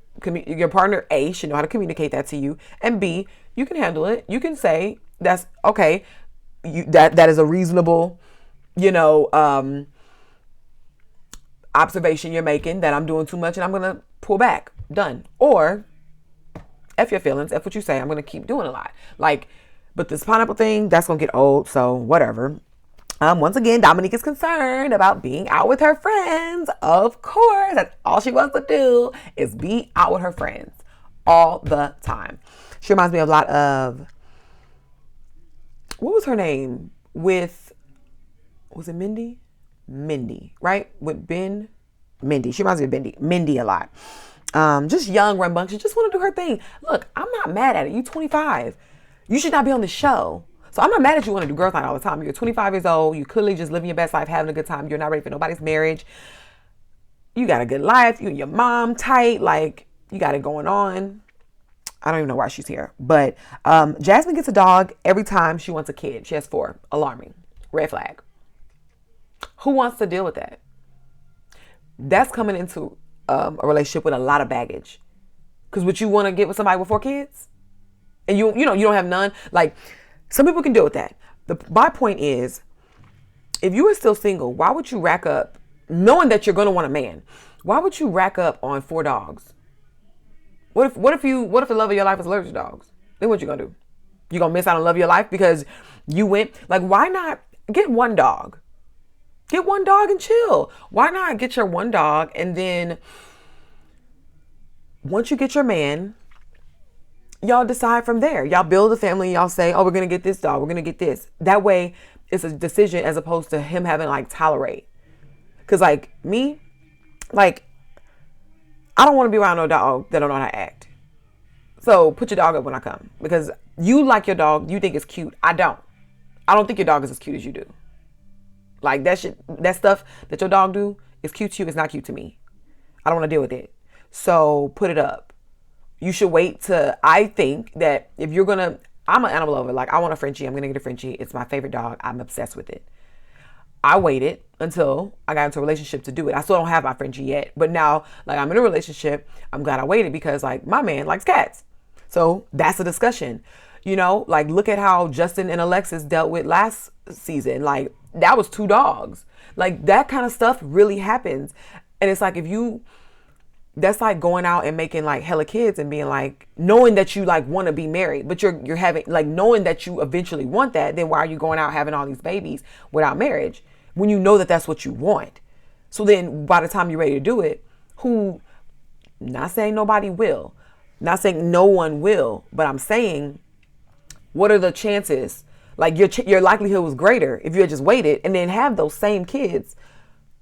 A should know how to communicate that to you. And B, you can handle it. You can say that's okay. That is a reasonable, observation you're making that I'm doing too much and I'm going to pull back. Done. Or F your feelings. F what you say. I'm going to keep doing a lot. Like, but this pineapple thing, that's going to get old. So whatever. Once again, Dominique is concerned about being out with her friends. Of course, that's all she wants to do is be out with her friends all the time. She reminds me a lot of, what was her name? Was it Mindy? Mindy, right? With Ben? Mindy. She reminds me of Mindy a lot. Just young, rambunctious, just want to do her thing. Look, I'm not mad at it. You 25. You should not be on the show. So I'm not mad at you want to do girls night all the time. You're 25 years old. You clearly just living your best life, having a good time. You're not ready for nobody's marriage. You got a good life. You and your mom tight. Like, you got it going on. I don't even know why she's here. But Jasmine gets a dog every time she wants a kid. She has 4. Alarming. Red flag. Who wants to deal with that? That's coming into a relationship with a lot of baggage. Because would you want to get with somebody with 4 kids? And you don't have none? Like, some people can deal with that. My point is, if you are still single, why would you rack up, knowing that you're going to want a man, why would you rack up on 4 dogs? What if the love of your life is allergic to dogs? Then what you going to do? You going to miss out on love of your life because you went, like, why not get 1 dog? Get 1 dog and chill. Why not get your 1 dog and then once you get your man, y'all decide from there. Y'all build a family. Y'all say, oh, we're going to get this dog. We're going to get this. That way it's a decision as opposed to him having like tolerate. Because like me, like I don't want to be around no dog that don't know how to act. So put your dog up when I come because you like your dog. You think it's cute. I don't think your dog is as cute as you do. Like that stuff that your dog do is cute to you. It's not cute to me. I don't want to deal with it. So put it up. You should wait I think that if you're I'm an animal lover. Like I want a Frenchie. I'm going to get a Frenchie. It's my favorite dog. I'm obsessed with it. I waited until I got into a relationship to do it. I still don't have my Frenchie yet, but now like I'm in a relationship. I'm glad I waited because like my man likes cats. So that's a discussion. You know, like look at how Justin and Alexis dealt with last season. Like that was two dogs. Like that kind of stuff really happens. And it's like if you that's like going out and making like hella kids and being like knowing that you like want to be married, but you're having like knowing that you eventually want that, then why are you going out having all these babies without marriage when you know that that's what you want? So then by the time you're ready to do it, who not saying nobody will, not saying no one will, but I'm saying what are the chances? Like your likelihood was greater if you had just waited and then have those same kids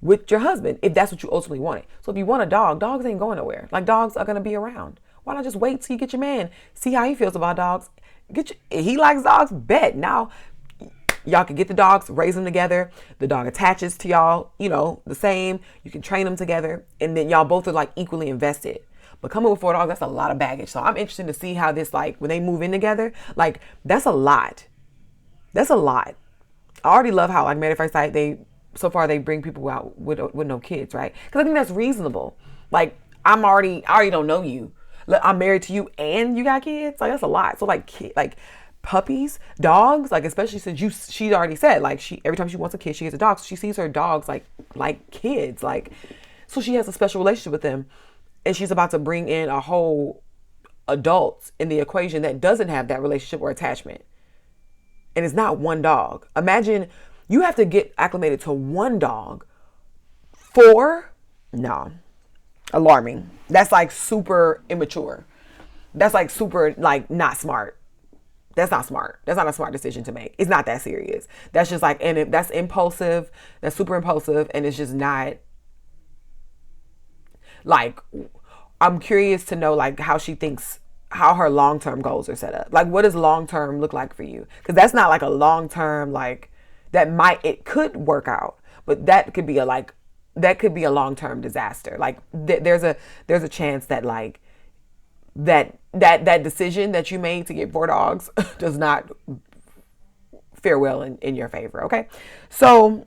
with your husband, if that's what you ultimately wanted. So if you want a dog, dogs ain't going nowhere. Like dogs are gonna be around. Why not just wait till you get your man? See how he feels about dogs. He likes dogs, bet. Now y'all can get the dogs, raise them together. The dog attaches to y'all, you know, the same. You can train them together, and then y'all both are like equally invested. But coming with four dogs, that's a lot of baggage. So I'm interested to see how this, like when they move in together, like that's a lot. That's a lot. I already love how like Married at First Sight, so far they bring people out with no kids, right? Because I think that's reasonable. Like I already don't know you. I'm married to you and you got kids. Like that's a lot. So like puppies, dogs, like especially since she already said like every time she wants a kid she gets a dog. So she sees her dogs like kids, like so she has a special relationship with them, and she's about to bring in a whole adult in the equation that doesn't have that relationship or attachment, and it's not one dog. Imagine. You have to get acclimated to one dog. Four? No. Alarming. That's like super immature. That's like super like not smart. That's not smart. That's not a smart decision to make. It's not that serious. That's just like, and that's impulsive. That's super impulsive. And it's just not like, I'm curious to know like how she thinks, how her long-term goals are set up. Like what does long-term look like for you? Because that's not like a long-term like, it could work out, but that could be a long-term disaster. Like there's a chance that like that decision that you made to get four dogs does not fare well in your favor. Okay. So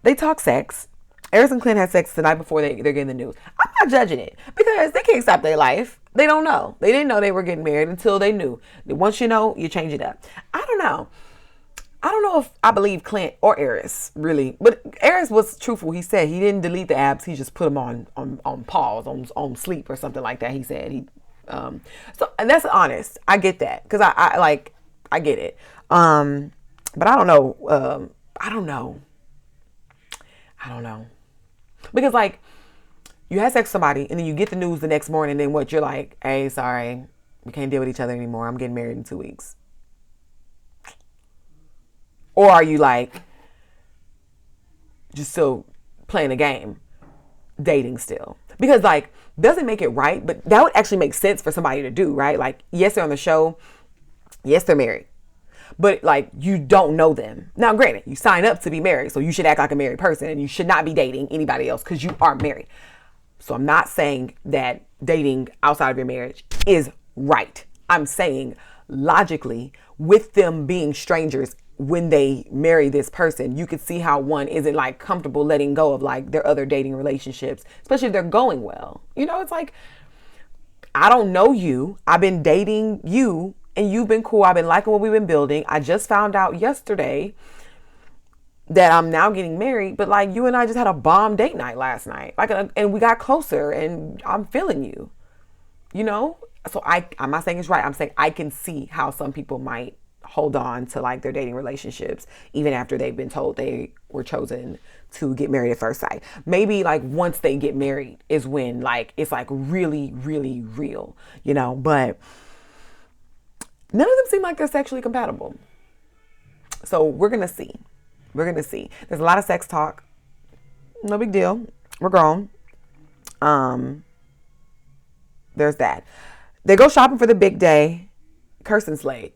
they talk sex. Airris and Clint had sex the night before they're getting the news. I'm not judging it because they can't stop their life. They don't know. They didn't know they were getting married until they knew. Once you know, you change it up. I don't know if I believe Clint or Airris, really. But Airris was truthful. He said he didn't delete the apps. He just put them on pause, on sleep or something like that. He said so and that's honest. I get that because I get it. But I don't know. I don't know. Because like you had sex with somebody and then you get the news the next morning and then what? You're like, hey, sorry, we can't deal with each other anymore. I'm getting married in 2 weeks. Or are you like just still playing a game, dating still? Because like, doesn't make it right, but that would actually make sense for somebody to do, right? Like, yes, they're on the show. Yes, they're married. But like, you don't know them. Now, granted, you sign up to be married, so you should act like a married person and you should not be dating anybody else because you are married. So I'm not saying that dating outside of your marriage is right. I'm saying logically, with them being strangers, when they marry this person, you could see how one isn't like comfortable letting go of like their other dating relationships, especially if they're going well. You know, it's like, I don't know you. I've been dating you and you've been cool. I've been liking what we've been building. I just found out yesterday that I'm now getting married, but like you and I just had a bomb date night last night. Like, and we got closer and I'm feeling you, you know? So I'm not saying it's right. I'm saying I can see how some people might hold on to like their dating relationships even after they've been told they were chosen to get married at first sight. Maybe like once they get married is when like it's like really, really real, you know, but none of them seem like they're sexually compatible. So we're going to see. There's a lot of sex talk. No big deal. We're grown. There's that. They go shopping for the big day. Kirsten slayed.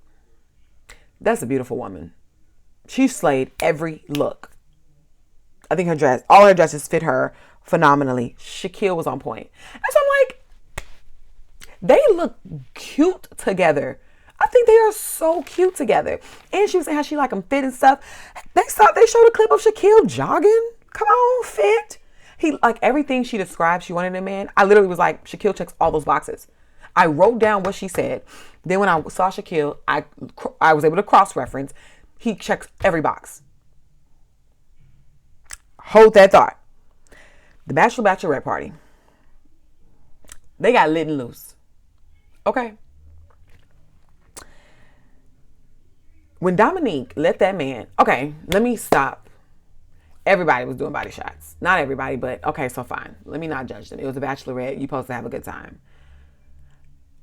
That's a beautiful woman. She slayed every look. I think all her dresses fit her phenomenally. Shaquille was on point. And so I'm like, they look cute together. I think they are so cute together. And she was saying how she like them fit and stuff. They showed a clip of Shaquille jogging. Come on, fit. He like everything she described she wanted in a man. I literally was like, Shaquille checks all those boxes. I wrote down what she said. Then when I saw Shaquille, I was able to cross-reference. He checks every box. Hold that thought. The Bachelorette party. They got lit and loose. Okay. When Dominique let that man, okay, let me stop. Everybody was doing body shots. Not everybody, but okay, so fine. Let me not judge them. It was a bachelorette. You're supposed to have a good time.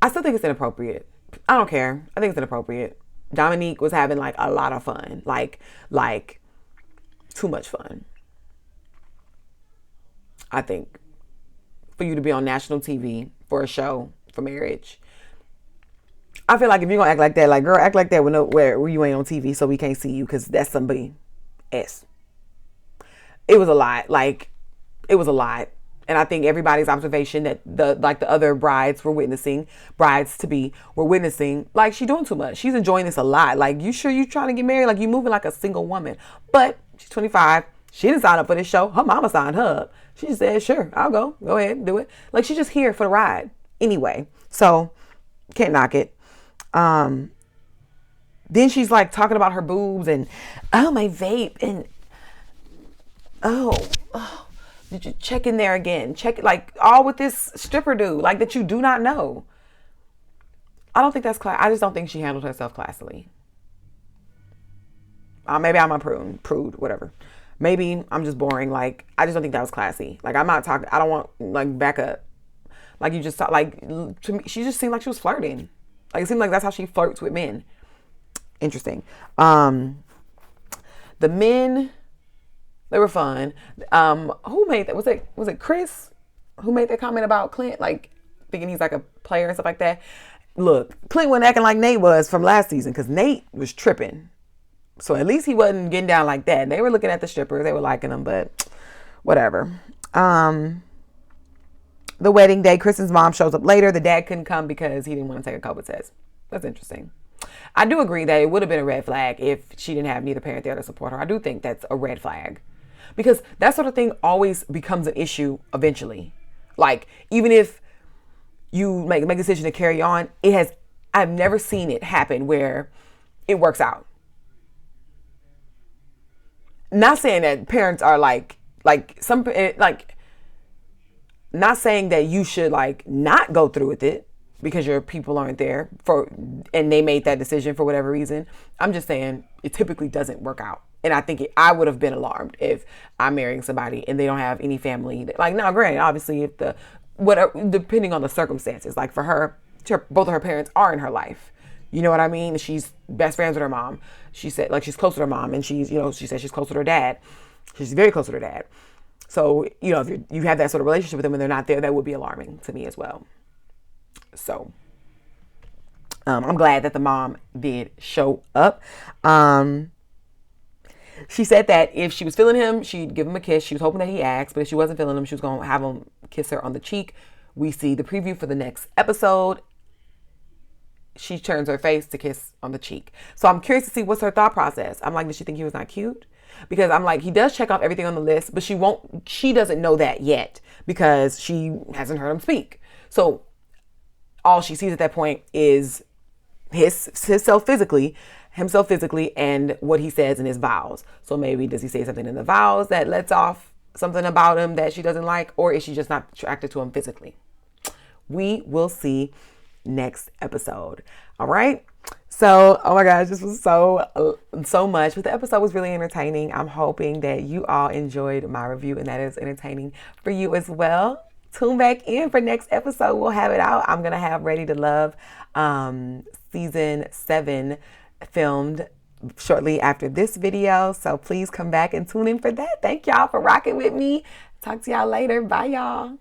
I still think it's inappropriate. I don't care. I think it's inappropriate. Dominique was having like a lot of fun. Like too much fun. I think for you to be on national TV for a show for marriage. I feel like if you're gonna act like that, like girl, act like that where you ain't on TV so we can't see you because that's somebody else. It was a lot. Like it was a lot. And I think everybody's observation that the other brides to be were witnessing, like she doing too much. She's enjoying this a lot. Like you sure you trying to get married? Like you moving like a single woman. But she's 25. She didn't sign up for this show. Her mama signed her up. She just said, sure, I'll go. Go ahead, do it. Like she's just here for the ride. Anyway. So can't knock it. Then she's like talking about her boobs and my vape and did you check in there again? Check it like all with this stripper dude, like that you do not know. I don't think that's class. I just don't think she handled herself classily. Maybe I'm a prude, whatever. Maybe I'm just boring. Like I just don't think that was classy. Like I'm not talking. I don't want like back up. Like you just thought. Like to me, she just seemed like she was flirting. Like it seemed like that's how she flirts with men. Interesting. The men. They were fun. Who made that? Was it Chris who made that comment about Clint? Like thinking he's like a player and stuff like that. Look, Clint wasn't acting like Nate was from last season because Nate was tripping. So at least he wasn't getting down like that. They were looking at the strippers. They were liking them, but whatever. The wedding day, Kristen's mom shows up later. The dad couldn't come because he didn't want to take a COVID test. That's interesting. I do agree that it would have been a red flag if she didn't have neither parent there to support her. I do think that's a red flag. Because that sort of thing always becomes an issue eventually. Like, even if you make a decision to carry on, I've never seen it happen where it works out. Not saying that parents are not saying that you should like not go through with it because your people aren't there and they made that decision for whatever reason. I'm just saying it typically doesn't work out. And I think I would have been alarmed if I'm marrying somebody and they don't have any family. Like, now, granted, obviously, if depending on the circumstances, like for her, both of her parents are in her life. You know what I mean? She's best friends with her mom. She said, like, she's close to her mom, and she said she's close to her dad. She's very close to her dad. So, if you have that sort of relationship with them and they're not there, that would be alarming to me as well. So, I'm glad that the mom did show up. She said that if she was feeling him, she'd give him a kiss. She was hoping that he asked, but if she wasn't feeling him, she was going to have him kiss her on the cheek. We see the preview for the next episode. She turns her face to kiss on the cheek. So I'm curious to see what's her thought process. I'm like, did she think he was not cute? Because I'm like, he does check off everything on the list, but she doesn't know that yet because she hasn't heard him speak. So all she sees at that point is himself physically, and what he says in his vows. So maybe does he say something in the vows that lets off something about him that she doesn't like, or is she just not attracted to him physically? We will see next episode. All right. So, oh my gosh, this was so much, but the episode was really entertaining. I'm hoping that you all enjoyed my review and that is entertaining for you as well. Tune back in for next episode. We'll have it out. I'm going to have Ready to Love season 7 filmed shortly after this video. So please come back and tune in for that. Thank y'all for rocking with me. Talk to y'all later. Bye, y'all.